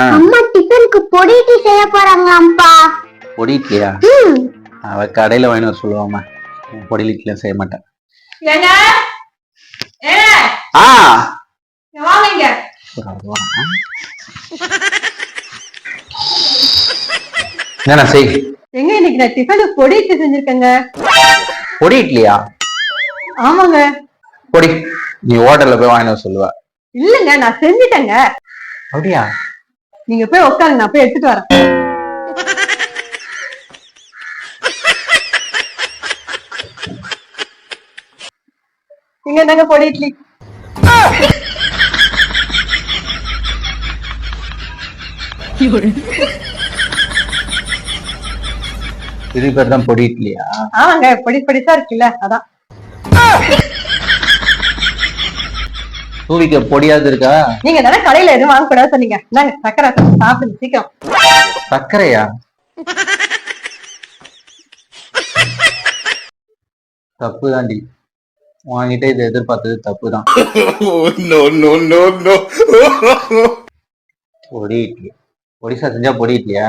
அம்மா டிஃபனுக்கு பொடி இட்லி செய்ய போறாங்களாம்ப்பா. பொடி இட்லியா? அவ கடையில வாங்கி வர சொல்லுவாமா, பொடி இட்லியும் செய்ய மாட்டேன். என்ன செய்? எங்க இன்னைக்கு நான் டிஃபனுக்கு பொடி இட்லி செஞ்சிருக்கேங்க. பொடி இட்லியா? ஆமாங்க. பொடி நீ ஹோட்டல்ல போய் வாங்கின சொல்லுவ. இல்லங்க, நான் செஞ்சிட்டேங்க. அப்படியா? நீங்க போய் உட்காருங்க, நான் போய் எடுத்துட்டு வரேன். இங்க என்னங்க பொடி இட்லி. இது பேர் தான் பொடி இட்லியா? ஆமாங்க, பொடி பொடிசா இருக்குல்ல, அதான். தூவிக்க பொடியாது இருக்கா? நீங்க தானே கடையில எதுவும் வாங்க கூடாது சொன்னீங்க. நாங்க சக்கரை சாப்பிடுங்க சீக்கிரம். சக்கரையா? தப்பு தாண்டி, வாங்கிட்டே இதை எதிர்பார்த்தது தப்புதான். பொடி இட்லி ஒடிசா செஞ்சா பொடி இட்லியா?